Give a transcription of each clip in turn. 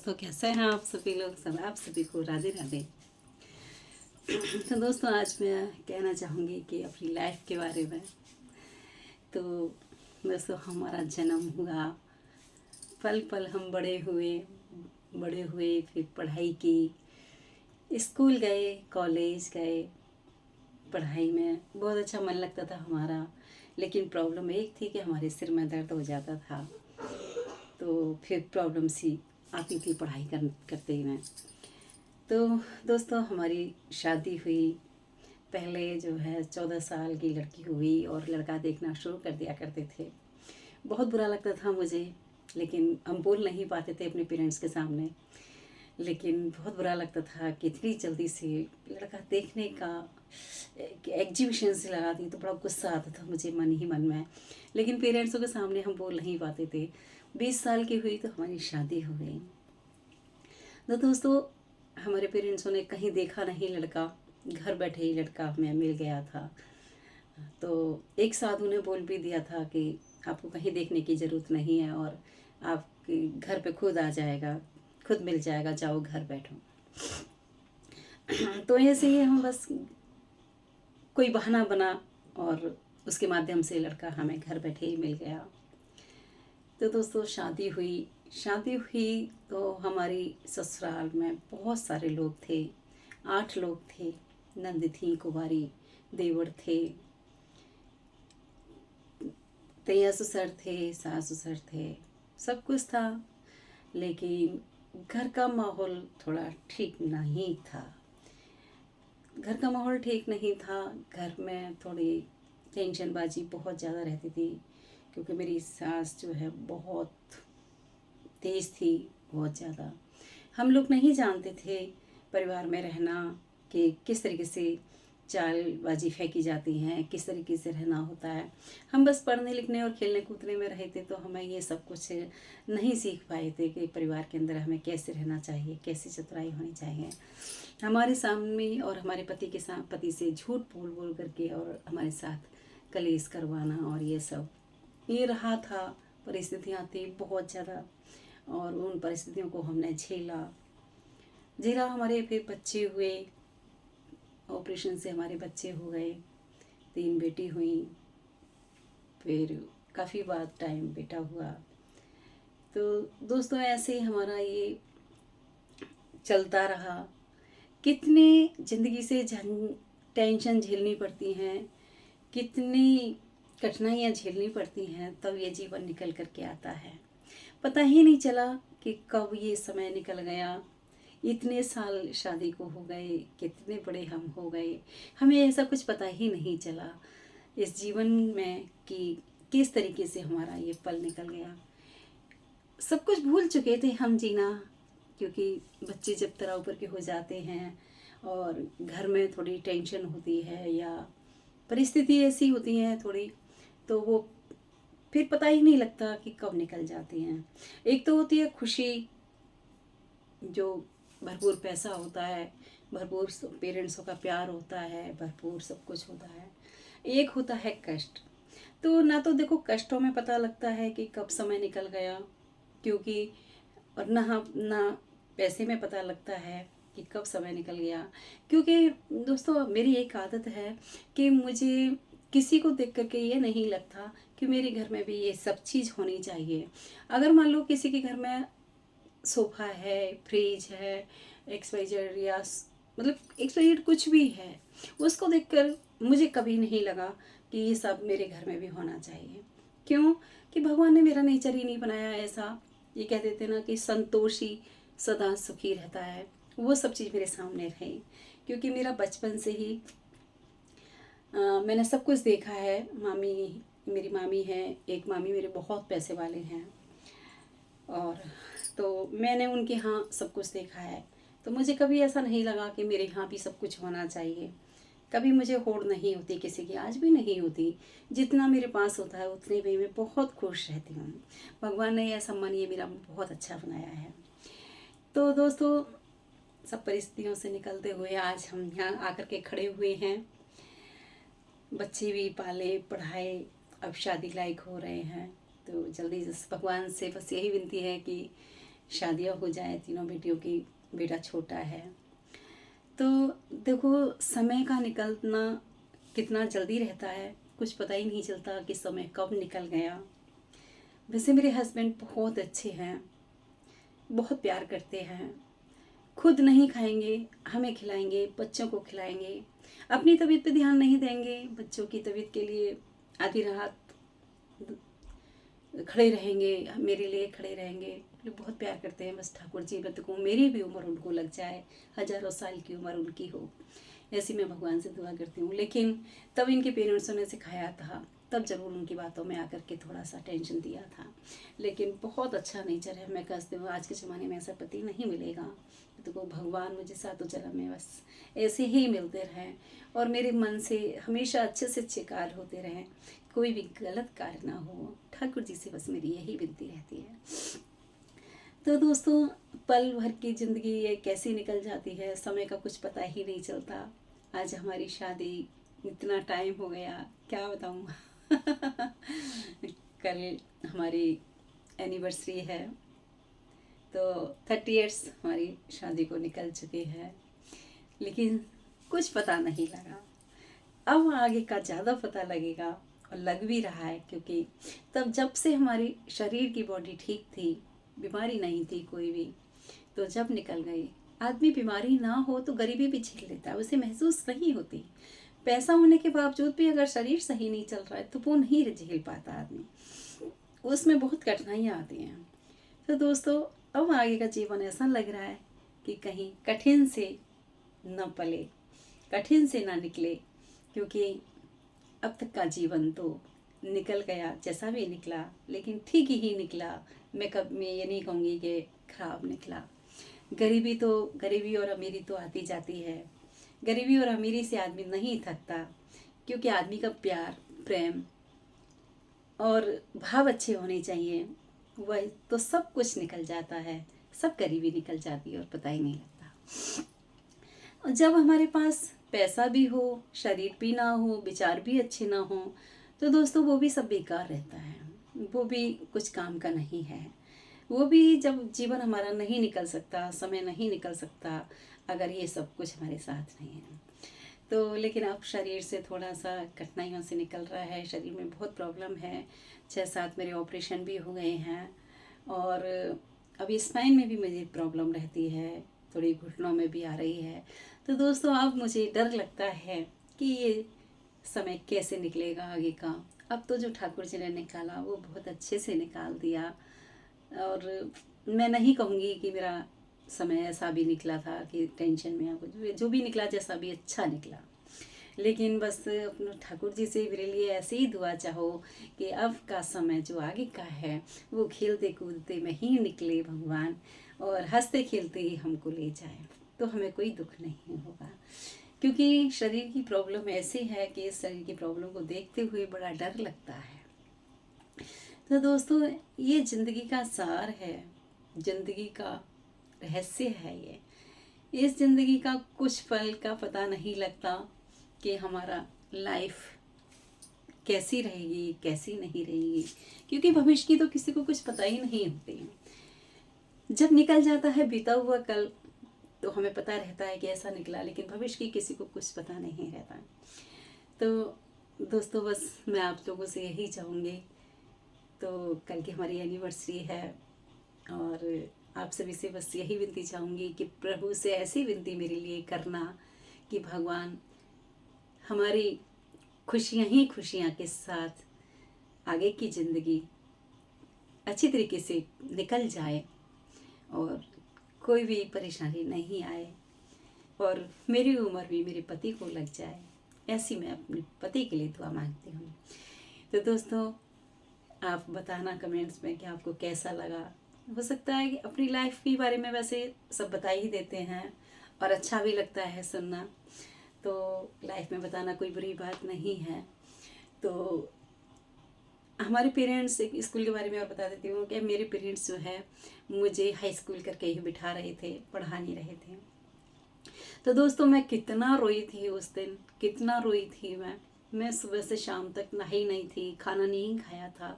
दोस्तों, कैसे हैं आप सभी लोग। सब आप सभी को राधे राधे। तो दोस्तों, आज मैं कहना चाहूँगी कि अपनी लाइफ के बारे में। तो दोस्तों, हमारा जन्म हुआ, पल पल हम बड़े हुए फिर पढ़ाई की, स्कूल गए, कॉलेज गए। पढ़ाई में बहुत अच्छा मन लगता था हमारा, लेकिन प्रॉब्लम एक थी कि हमारे सिर में दर्द हो जाता था। तो फिर प्रॉब्लम सी आती थी पढ़ाई करते ही में। तो दोस्तों, हमारी शादी हुई। पहले जो है 14 साल की लड़की हुई और लड़का देखना शुरू कर दिया करते थे। बहुत बुरा लगता था मुझे, लेकिन हम बोल नहीं पाते थे अपने पेरेंट्स के सामने। लेकिन बहुत बुरा लगता था कि इतनी जल्दी से लड़का देखने का एग्जीबिशन से लगा दी, तो बड़ा गुस्सा आता था मुझे मन ही मन में। लेकिन पेरेंट्सों के सामने हम बोल नहीं पाते थे। 20 साल की हुई तो हमारी शादी हो गई। तो दोस्तों, हमारे पेरेंट्सों ने कहीं देखा नहीं लड़का, घर बैठे ही लड़का हमें मिल गया था। तो एक साधु ने बोल भी दिया था कि आपको कहीं देखने की ज़रूरत नहीं है और आपके घर पे खुद आ जाएगा, खुद मिल जाएगा, जाओ घर बैठो। तो ऐसे ही हम बस कोई बहाना बना और उसके माध्यम से लड़का हमें घर बैठे ही मिल गया। तो दोस्तों, शादी हुई तो हमारी ससुराल में बहुत सारे लोग थे। 8 लोग थे। नंद थी, कुंवारी, देवर थे, तैया ससुर थे, सास ससुर थे, सब कुछ था। लेकिन घर का माहौल थोड़ा ठीक नहीं था। घर का माहौल ठीक नहीं था। घर में थोड़ी टेंशनबाजी बहुत ज़्यादा रहती थी, क्योंकि मेरी सास जो है बहुत तेज़ थी, बहुत ज़्यादा। हम लोग नहीं जानते थे परिवार में रहना कि किस तरीके से चालबाजी फेंकी जाती हैं, किस तरीके से रहना होता है। हम बस पढ़ने लिखने और खेलने कूदने में रहे थे, तो हमें ये सब कुछ नहीं सीख पाए थे कि परिवार के अंदर हमें कैसे रहना चाहिए, कैसे चतुराई होनी चाहिए। हमारे सामने और हमारे पति से झूठ बोल बोल करके और हमारे साथ कलेश करवाना और ये सब ये रहा था। परिस्थितियाँ थी बहुत ज़्यादा, और उन परिस्थितियों को हमने झेला। हमारे फिर बच्चे हुए, ऑपरेशन से हमारे बच्चे हो गए। 3 बेटी हुई, फिर काफ़ी बाद टाइम बेटा हुआ। तो दोस्तों, ऐसे ही हमारा ये चलता रहा। कितने ज़िंदगी से टेंशन झेलनी पड़ती हैं, कितनी कठिनाइयाँ झेलनी पड़ती हैं, तब ये जीवन निकल कर के आता है। पता ही नहीं चला कि कब ये समय निकल गया। इतने साल शादी को हो गए, कितने बड़े हम हो गए, हमें ऐसा कुछ पता ही नहीं चला इस जीवन में कि किस तरीके से हमारा ये पल निकल गया। सब कुछ भूल चुके थे हम जीना, क्योंकि बच्चे जब तरह ऊपर के हो जाते हैं और घर में थोड़ी टेंशन होती है या परिस्थिति ऐसी होती है थोड़ी, तो वो फिर पता ही नहीं लगता कि कब निकल जाती हैं। एक तो होती है खुशी, जो भरपूर पैसा होता है, भरपूर पेरेंट्सों का प्यार होता है, भरपूर सब कुछ होता है। एक होता है कष्ट। तो ना तो देखो कष्टों में पता लगता है कि कब समय निकल गया, क्योंकि और ना पैसे में पता लगता है कि कब समय निकल गया। क्योंकि दोस्तों, मेरी एक आदत है कि मुझे किसी को देख करके ये नहीं लगता कि मेरे घर में भी ये सब चीज़ होनी चाहिए। अगर मान लो किसी के घर में सोफ़ा है, फ्रिज है, एक्सवाइजेड या मतलब एक्सवाइजेड कुछ भी है, उसको देखकर मुझे कभी नहीं लगा कि ये सब मेरे घर में भी होना चाहिए। क्यों? कि भगवान ने मेरा नेचर ही नहीं बनाया ऐसा। ये कह देते ना कि संतोषी सदा सुखी रहता है, वो सब चीज़ मेरे सामने रही। क्योंकि मेरा बचपन से ही मैंने सब कुछ देखा है। मेरी मामी है, एक मामी मेरे बहुत पैसे वाले हैं, और तो मैंने उनके यहाँ सब कुछ देखा है। तो मुझे कभी ऐसा नहीं लगा कि मेरे यहाँ भी सब कुछ होना चाहिए। कभी मुझे होड़ नहीं होती किसी की, आज भी नहीं होती। जितना मेरे पास होता है उतने में मैं बहुत खुश रहती हूँ। भगवान ने ऐसा मन ये मेरा बहुत अच्छा बनाया है। तो दोस्तों, सब परिस्थितियों से निकलते हुए आज हम यहाँ आकर के खड़े हुए हैं। बच्चे भी पाले, पढ़ाए, अब शादी लायक हो रहे हैं। तो जल्दी भगवान से बस यही विनती है कि शादियाँ हो जाए तीनों बेटियों की, बेटा छोटा है। तो देखो समय का निकलना कितना जल्दी रहता है, कुछ पता ही नहीं चलता कि समय कब निकल गया। वैसे मेरे हस्बैंड बहुत अच्छे हैं, बहुत प्यार करते हैं, खुद नहीं खाएंगे हमें खिलाएंगे, बच्चों को खिलाएंगे, अपनी तबीयत पे ध्यान नहीं देंगे, बच्चों की तबीयत के लिए आधी रात खड़े रहेंगे, मेरे लिए खड़े रहेंगे। बहुत प्यार करते हैं। बस ठाकुर जी मत को मेरी भी उम्र उनको लग जाए, हजारों साल की उम्र उनकी हो, ऐसी मैं भगवान से दुआ करती हूँ। लेकिन तब इनके पेरेंट्सों ने सिखाया था, तब ज़रूर उनकी बातों में आकर के थोड़ा सा टेंशन दिया था। लेकिन बहुत अच्छा नेचर है। मैं कहती हूँ आज के ज़माने में ऐसा पति नहीं मिलेगा, तो भगवान मुझे सातों जन्म में बस ऐसे ही मिलते रहें और मेरे मन से हमेशा अच्छे से अच्छे कार्य होते रहें, कोई भी गलत कार्य ना हो। ठाकुर जी से बस मेरी यही विनती रहती है। तो दोस्तों, पल भर की ज़िंदगी ये कैसी निकल जाती है, समय का कुछ पता ही नहीं चलता। आज हमारी शादी इतना टाइम हो गया, क्या बताऊँ। कल हमारी एनिवर्सरी है, तो 30 इयर्स हमारी शादी को निकल चुके हैं, लेकिन कुछ पता नहीं लगा। अब आगे का ज़्यादा पता लगेगा और लग भी रहा है, क्योंकि तब जब से हमारी शरीर की बॉडी ठीक थी, बीमारी नहीं थी कोई भी, तो जब निकल गई। आदमी बीमारी ना हो तो गरीबी भी झेल लेता है, उसे महसूस नहीं होती। पैसा होने के बावजूद भी अगर शरीर सही नहीं चल रहा है तो वो नहीं झेल पाता आदमी, उसमें बहुत कठिनाइयाँ आती हैं। तो दोस्तों, अब आगे का जीवन ऐसा लग रहा है कि कहीं कठिन से न पले, कठिन से ना निकले, क्योंकि अब तक का जीवन तो निकल गया जैसा भी निकला, लेकिन ठीक ही निकला। मैं ये नहीं कहूँगी कि खराब निकला। गरीबी और अमीरी तो आती जाती है। गरीबी और अमीरी से आदमी नहीं थकता, क्योंकि आदमी का प्यार, प्रेम और भाव अच्छे होने चाहिए, वह तो सब कुछ निकल जाता है, सब गरीबी निकल जाती है और पता ही नहीं लगता। और जब हमारे पास पैसा भी हो, शरीर भी ना हो, विचार भी अच्छे ना हो, तो दोस्तों वो भी सब बेकार रहता है, वो भी कुछ काम का नहीं है। वो भी जब जीवन हमारा नहीं निकल सकता, समय नहीं निकल सकता, अगर ये सब कुछ हमारे साथ नहीं है तो। लेकिन अब शरीर से थोड़ा सा कठिनाइयों से निकल रहा है, शरीर में बहुत प्रॉब्लम है। 6-7 मेरे ऑपरेशन भी हो गए हैं, और अभी स्पाइन में भी मुझे प्रॉब्लम रहती है, थोड़ी घुटनों में भी आ रही है। तो दोस्तों, अब मुझे डर लगता है कि ये समय कैसे निकलेगा आगे का। अब तो जो ठाकुर जी ने निकाला वो बहुत अच्छे से निकाल दिया, और मैं नहीं कहूँगी कि मेरा समय ऐसा भी निकला था कि टेंशन में या कुछ, जो भी निकला जैसा भी अच्छा निकला। लेकिन बस अपने ठाकुर जी से मेरे लिए ऐसे ही दुआ चाहो कि अब का समय जो आगे का है वो खेलते कूदते में ही निकले भगवान, और हंसते खेलते ही हमको ले जाए, तो हमें कोई दुख नहीं होगा। क्योंकि शरीर की प्रॉब्लम ऐसी है कि इस शरीर की प्रॉब्लम को देखते हुए बड़ा डर लगता है। तो दोस्तों, ये ज़िंदगी का सार है, ज़िंदगी का रहस्य है ये। इस ज़िंदगी का कुछ पल का पता नहीं लगता कि हमारा लाइफ कैसी रहेगी, कैसी नहीं रहेगी, क्योंकि भविष्य की तो किसी को कुछ पता ही नहीं होती। जब निकल जाता है बीता हुआ कल, तो हमें पता रहता है कि ऐसा निकला, लेकिन भविष्य की किसी को कुछ पता नहीं रहता। तो दोस्तों, बस मैं आप लोगों से यही चाहूँगी। तो कल की हमारी एनिवर्सरी है, और आप सभी से बस यही विनती चाहूँगी कि प्रभु से ऐसी विनती मेरे लिए करना कि भगवान हमारी खुशियाँ ही खुशियाँ के साथ आगे की ज़िंदगी अच्छी तरीके से निकल जाए, और कोई भी परेशानी नहीं आए, और मेरी उम्र भी मेरे पति को लग जाए, ऐसी मैं अपने पति के लिए दुआ मांगती हूँ। तो दोस्तों, आप बताना कमेंट्स में कि आपको कैसा लगा। हो सकता है कि अपनी लाइफ के बारे में वैसे सब बता ही देते हैं, और अच्छा भी लगता है सुनना, तो लाइफ में बताना कोई बुरी बात नहीं है। तो हमारे पेरेंट्स, एक स्कूल के बारे में और बता देती हूँ कि मेरे पेरेंट्स जो है मुझे हाई स्कूल करके ही बिठा रहे थे, पढ़ा नहीं रहे थे। तो दोस्तों, मैं कितना रोई थी उस दिन, कितना रोई थी मैं सुबह से शाम तक नहाई नहीं थी, खाना नहीं खाया था,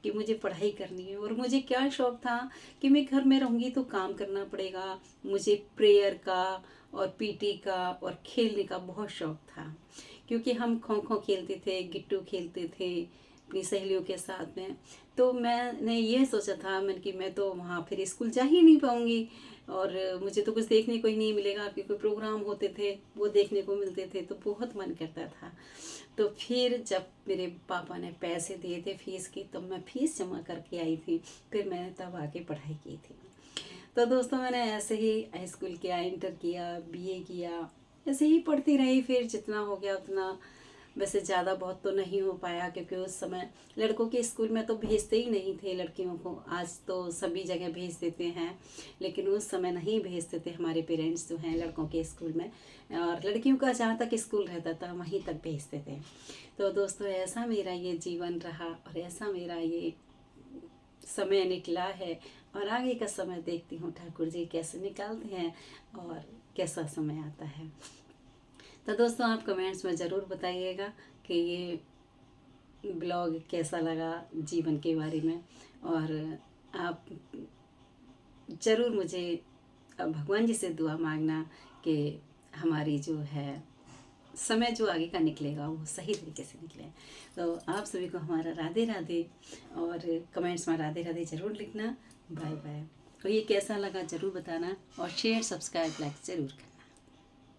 कि मुझे पढ़ाई करनी है। और मुझे क्या शौक़ था कि मैं घर में रहूँगी तो काम करना पड़ेगा। मुझे प्रेयर का और पीटी का और खेलने का बहुत शौक़ था, क्योंकि हम खो खो खेलते थे, गिट्टू खेलते थे अपनी सहेलियों के साथ में। तो मैंने ये सोचा था कि मैं तो वहाँ फिर स्कूल जा ही नहीं पाऊँगी और मुझे तो कुछ देखने को ही नहीं मिलेगा, क्योंकि प्रोग्राम होते थे वो देखने को मिलते थे। तो बहुत मन करता था। तो फिर जब मेरे पापा ने पैसे दिए थे फीस की, तब मैं फीस जमा करके आई थी। फिर मैंने तब आके पढ़ाई की थी। तो दोस्तों मैंने ऐसे ही हाई स्कूल किया, इंटर किया, बीए किया, ऐसे ही पढ़ती रही। फिर जितना हो गया उतना, वैसे ज़्यादा बहुत तो नहीं हो पाया, क्योंकि उस समय लड़कों के स्कूल में तो भेजते ही नहीं थे लड़कियों को। आज तो सभी जगह भेज देते हैं, लेकिन उस समय नहीं भेजते थे हमारे पेरेंट्स जो हैं लड़कों के स्कूल में। और लड़कियों का जहाँ तक स्कूल रहता था वहीं तक भेजते थे। तो दोस्तों ऐसा मेरा ये जीवन रहा और ऐसा मेरा ये समय निकला है। और आगे का समय देखती हूँ ठाकुर जी कैसे निकालते हैं और कैसा समय आता है। तो दोस्तों आप कमेंट्स में ज़रूर बताइएगा कि ये ब्लॉग कैसा लगा जीवन के बारे में। और आप ज़रूर मुझे भगवान जी से दुआ मांगना कि हमारी जो है समय जो आगे का निकलेगा वो सही तरीके से निकले। तो आप सभी को हमारा राधे राधे, और कमेंट्स में राधे राधे ज़रूर लिखना। Bye bye. और ये कैसा लगा ज़रूर बताना, और शेयर सब्सक्राइब लाइक ज़रूर करना।